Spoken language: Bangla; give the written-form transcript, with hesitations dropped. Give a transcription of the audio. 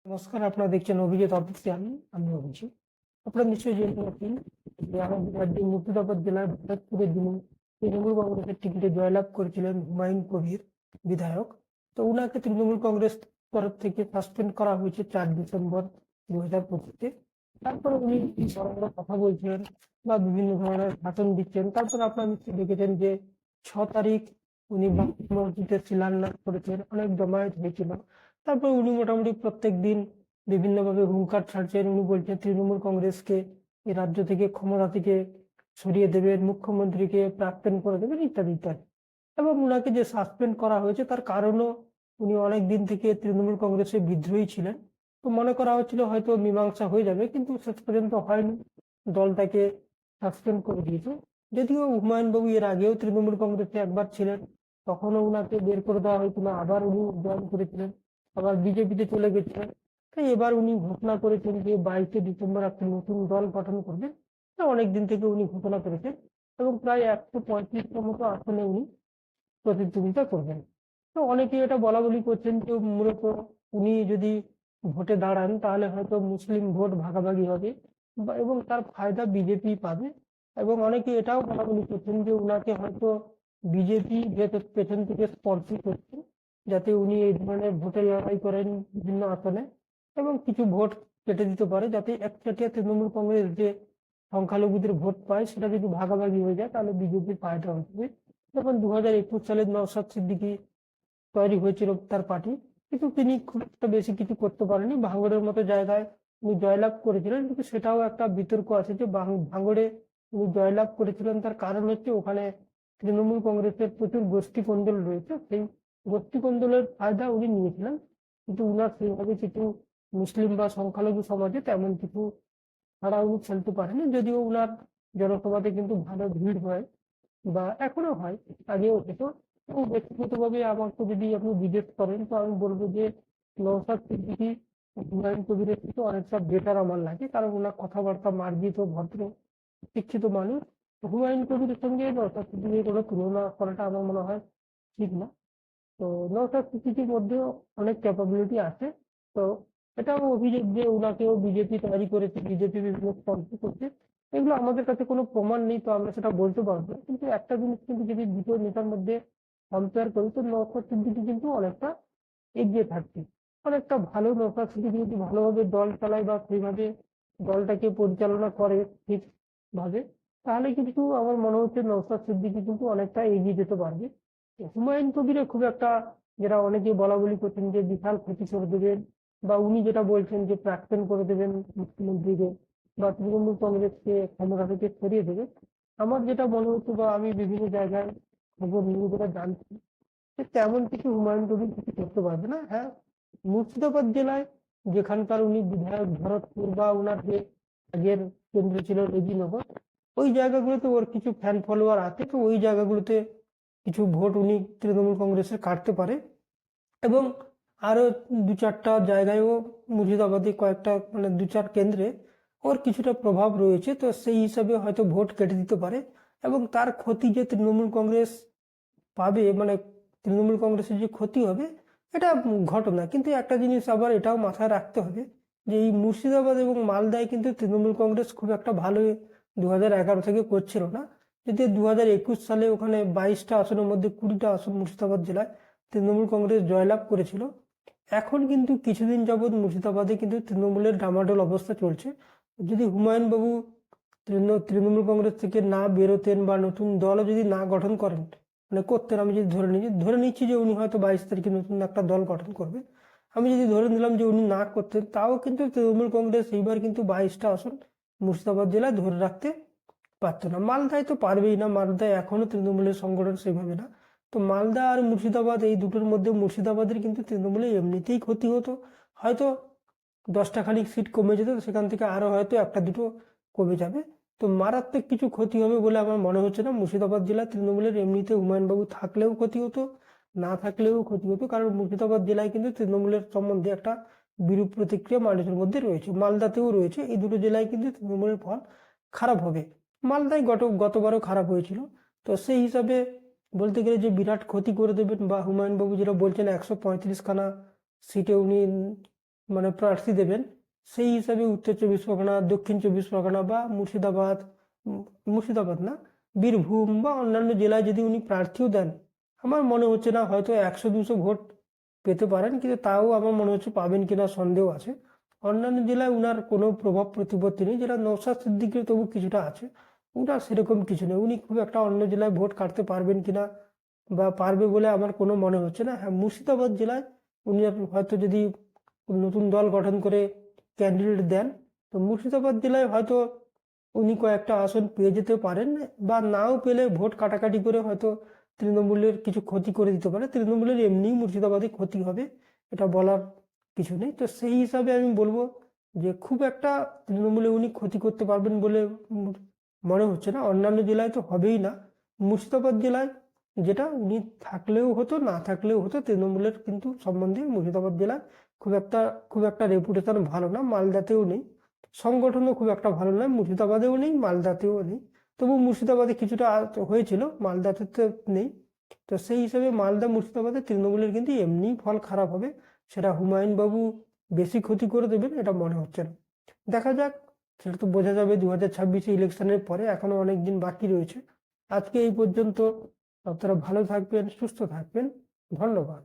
নমস্কার, আপনারা দেখছেন অভিজিৎ অফিসিয়াল। আমি অভিজিৎ। আপনারা নিশ্চয়ই জেনে থাকেন যে আমাদের রাজ্যের মুর্শিদাবাদ জেলার ভরতপুরের যিনি তৃণমূল কংগ্রেসের টিকিটে জয়লাভ করেছিলেন হুমায়ুন কবির বিধায়ক। তো উনাকে তৃণমূল কংগ্রেস তরফ থেকে সাসপেন্ড করা হয়েছে 4 ডিসেম্বর 2025-এ। তারপরে উনি বড় বড় কথা বলছেন বা বিভিন্ন ধরনের ভাষণ দিচ্ছেন। তারপর আপনারা নিশ্চয়ই দেখেছেন যে 6 তারিখ উনি বাবরি মসজিদের শিলান্যাস করেছেন, অনেক জমায়েত হয়েছিল। তারপর উনি মোটামুটি প্রত্যেক দিন বিভিন্নভাবে হুঙ্কার ছাড়ছেন। উনি বলছেন তৃণমূল কংগ্রেসকে এই রাজ্য থেকে ক্ষমতা থেকে সরিয়ে দেবেন, মুখ্যমন্ত্রীকে প্রাক্তন করে দেবেন, ইত্যাদি ইত্যাদি। এবং উনাকে যে সাসপেন্ড করা হয়েছে তার কারণও উনি অনেক দিন থেকে তৃণমূল কংগ্রেসে বিদ্রোহী ছিলেন। তো মনে করা হচ্ছিল হয়তো মীমাংসা হয়ে যাবে, কিন্তু শেষ পর্যন্ত হয়নি। দলটাকে সাসপেন্ড করে দিয়েছে। যদিও হুমায়ুন বাবু এর আগেও তৃণমূল কংগ্রেসে একবার ছিলেন, তখনও উনাকে বের করে দেওয়া হয়েছিল, আবার উনি জয়েন করেছিলেন, আবার বিজেপিতে চলে গেছিলেন। তাই এবার উনি ঘোষণা করেছেন যে 22শে ডিসেম্বর একটা নতুন দল গঠন করবেন। অনেক দিন থেকে উনি ঘোষণা করেছেন এবং প্রায় 135টা মতো আসনে উনি প্রতিদ্বন্দ্বিতা করবেন। তো অনেকে এটা বলা বলি করছেন যে মূলত উনি যদি ভোটে দাঁড়ান তাহলে হয়তো মুসলিম ভোট ভাগাভাগি হবে এবং তার ফায়দা বিজেপি পাবে। এবং অনেকে এটাও বলা বলি করছেন যে উনাকে হয়তো বিজেপি পেছন থেকে স্পন্সর করছেন, যাতে উনি এই ধরনের ভোটে লড়াই করেন বিভিন্ন আসনে এবং কিছু ভোট কেটে দিতে পারে, যাতে একচেটিয়া তৃণমূল কংগ্রেস যে সংখ্যালঘুদের ভোট পায় সেটা যদি ভাগাভাগি হয়ে যায় তাহলে বিজেপির ফায়দা হবে। যখন 2021 সালে নওশাদ সিদ্দিকী তৈরি হয়েছিল তার পার্টি, কিন্তু তিনি খুব একটা বেশি কিছু করতে পারেনি। ভাঙড়ের মতো জায়গায় উনি জয়লাভ করেছিলেন, কিন্তু সেটাও একটা বিতর্ক আছে যে ভাঙড়ে উনি জয়লাভ করেছিলেন তার কারণ হচ্ছে ওখানে তৃণমূল কংগ্রেসের প্রচুর গোষ্ঠী কোন্দল রয়েছে, সেই গোষ্ঠী কোন্দলের ফায়দা উনি নিয়েছিলেন। কিন্তু উনার সেইভাবে কিছু মুসলিম বা সংখ্যালঘু সমাজে তেমন কিছু ছাড়া উনি খেলতে পারেনি। যদিও উনার জনসভাতে কিন্তু ভালো ভিড় হয় বা এখনো হয়, আগেও হতো। এবং ব্যক্তিগতভাবে আমাকে যদি আপনি জিজ্ঞেস করেন তো আমি বলবো যে নওশাদ সিদ্দিকী হুমায়ুন কবিরের থেকে অনেকটা বেটার আমার লাগে, কারণ ওনার কথাবার্তা মার্জিত, ভদ্র, শিক্ষিত মানুষ। হুমায়ুন কবিরের সঙ্গে নওশাদ সিদ্দিকীর কোনো তুলনা করাটা আমার মনে হয় ঠিক না। তো নওশাদ সিদ্দিকীর মধ্যেও অনেক ক্যাপাবিলিটি আছে। তো এটাও অভিযোগ যে উনাকেও বিজেপি তৈরি করেছে, বিজেপি বিভিন্ন স্পন্সর করছে। এগুলো আমাদের কাছে কোনো প্রমাণ নেই, তো আমরা সেটা বলতে পারবো না। কিন্তু একটা জিনিস কিন্তু যদি দুটো নেতার মধ্যে কম্পেয়ার করি তো নওশাদ সিদ্দিকী কিন্তু অনেকটা এগিয়ে থাকছে। অনেকটা ভালো নৌকা সিদ্দিকী যদি ভালোভাবে দল চালায় বা সেইভাবে দলটাকে পরিচালনা করে ঠিক ভাবে, তাহলে কিন্তু আমার মনে হচ্ছে নওশাদ সিদ্দিকী কিন্তু অনেকটা এগিয়ে যেতে পারবে। হুমায়ুন কবিরের খুব একটা, যেটা অনেকে বলা বলি করছেন যে বিশাল ক্ষতি করে দেবেন, বা উনি যেটা বলছেন যে প্রাক্তন করে দেবেন মুখ্যমন্ত্রীকে বা তৃণমূল কংগ্রেসকে ক্ষমতা থেকে সরিয়ে দেবে, আমার যেটা মনে হচ্ছে বা আমি বিভিন্ন জায়গায় খবর নিয়ে যেটা জানছি যে তেমন কিছু হুমায়ুন কবির কিছু করতে পারবে না। হ্যাঁ, মুর্শিদাবাদ জেলায় যেখানকার উনি বিধায়ক ভরতপুর বা উনার যে আগের কেন্দ্র ছিল রেজিনগর, ওই জায়গাগুলোতে ওর কিছু ফ্যান ফলোয়ার আছে। তো ওই জায়গাগুলোতে কিছু ভোট উনি তৃণমূল কংগ্রেসের কাটতে পারে। এবং আরো 2-4টা জায়গায়ও মুর্শিদাবাদে কয়েকটা মানে 2-4 কেন্দ্রে ওর কিছুটা প্রভাব রয়েছে, তো সেই হিসাবে হয়তো ভোট কেটে দিতে পারে। এবং তার ক্ষতি যে তৃণমূল কংগ্রেস পাবে, মানে তৃণমূল কংগ্রেসের যে ক্ষতি হবে এটা ঘটনা। কিন্তু একটা জিনিস আবার এটাও মাথায় রাখতে হবে যে এই মুর্শিদাবাদ এবং মালদায় কিন্তু তৃণমূল কংগ্রেস খুব একটা ভালো 2011 থেকে করছিল না। যদি 2021 সালে ওখানে 22টা আসনের মধ্যে 20টা আসন মুর্শিদাবাদ জেলায় তৃণমূল কংগ্রেস জয়লাভ করেছিল। এখন কিন্তু কিছুদিন যাবৎ মুর্শিদাবাদে কিন্তু তৃণমূলের ডামাডোল অবস্থা চলছে। যদি হুমায়ুন বাবু তৃণমূল কংগ্রেস থেকে না বেরোতেন বা নতুন দলও যদি না গঠন করেন, মানে করতেন, আমি যদি ধরে নিচ্ছি যে উনি হয়তো 22 তারিখে নতুন একটা দল গঠন করবে, আমি যদি ধরে নিলাম যে উনি না করতেন, তাও কিন্তু তৃণমূল কংগ্রেস এইবার কিন্তু 22টা আসন মুর্শিদাবাদ জেলায় ধরে রাখতে পারতো না। মালদায় তো পারবেই না, মালদায় এখনো তৃণমূলের সংগঠন সেভাবে না। তো মালদা আর মুর্শিদাবাদ এই দুটোর মধ্যে মুর্শিদাবাদের কিন্তু তৃণমূলে এমনিতেই ক্ষতি হতো। হয়তো 10টা খানিক সিট কমে যেত, সেখান থেকে আরো হয়তো একটা দুটো কমে যাবে। তো মারাত্মক কিছু ক্ষতি হবে বলে আমার মনে হচ্ছে না। মুর্শিদাবাদ জেলা তৃণমূলের এমনিতে হুমায়ুনবাবু থাকলেও ক্ষতি হতো, না থাকলেও ক্ষতি হতো, কারণ মুর্শিদাবাদ জেলায় কিন্তু তৃণমূলের সম্বন্ধে একটা বিরূপ প্রতিক্রিয়া মানুষের মধ্যে রয়েছে, মালদাতেও রয়েছে। এই দুটো জেলায় কিন্তু তৃণমূলের ফল খারাপ হবে। মালদায় গতবারও খারাপ হয়েছিল। তো সেই হিসাবে বলতে গেলে যে বিরাট ক্ষতি করে দেবেন বা হুমায়ুনবাবু যেটা বলছেন 135খানা সিটে উনি মানে প্রার্থী দেবেন, সেই হিসাবে উত্তর চব্বিশ পরগনা, দক্ষিণ চব্বিশ পরগনা বা মুর্শিদাবাদ, মুর্শিদাবাদ না, বীরভূম বা অন্যান্য জেলায় যদি উনি প্রার্থীও দেন, আমার মনে হচ্ছে না, হয়তো 100-200 ভোট পেতে পারেন, কিন্তু তাও আমার মনে হচ্ছে পাবেন কিনা সন্দেহ আছে। অন্যান্য জেলায় উনার কোনো প্রভাব প্রতিপত্তি নেই, যেটা নওশাদ সিদ্দিকীর তবু কিছুটা আছে, উনার সেরকম কিছু নেই। উনি খুব একটা অন্য জেলায় ভোট কাটতে পারবেন কিনা বা পারবে বলে আমার কোনো মনে হচ্ছে না। হ্যাঁ, মুর্শিদাবাদ জেলায় উনি হয়তো যদি নতুন দল গঠন করে ক্যান্ডিডেট দেন, তো মুর্শিদাবাদ জেলায় হয়তো উনি কয়েকটা আসন পেয়ে যেতে পারেন, বা নাও পেলে ভোট কাটাকাটি করে হয়তো তৃণমূলের কিছু ক্ষতি করে দিতে পারে। তৃণমূলের এমনিই মুর্শিদাবাদে ক্ষতি হবে, এটা বলার কিছু নেই। তো সেই হিসাবে আমি বলবো যে খুব একটা তৃণমূলে উনি ক্ষতি করতে পারবেন বলে মনে হচ্ছে না। অন্যান্য জেলায় তো হবেই না, মুর্শিদাবাদ জেলায় যেটা উনি থাকলেও হতো, না থাকলেও হতো, তৃণমূলের কিন্তু সম্বন্ধে মুর্শিদাবাদ জেলায় খুব একটা রেপুটেশন ভালো না। মালদাতেও নেই, সংগঠনও খুব একটা ভালো নয়, মুর্শিদাবাদেও নেই, মালদাতেও নেই। তবু মুর্শিদাবাদে কিছুটা হয়েছিল, মালদাতে তো নেই। তো সেই হিসাবে মালদা মুর্শিদাবাদে তৃণমূলের কিন্তু এমনি ফল খারাপ হবে, সেটা হুমায়ুন বাবু বেশি ক্ষতি করে দেবেন এটা মনে হচ্ছে না। দেখা যাক, সেটা তো বোঝা যাবে 2026 ইলেকশনের পরে, এখনো অনেক দিন বাকি রয়েছে। আজকে এই পর্যন্ত। আপনারা ভালো থাকবেন, সুস্থ থাকবেন, ধন্যবাদ।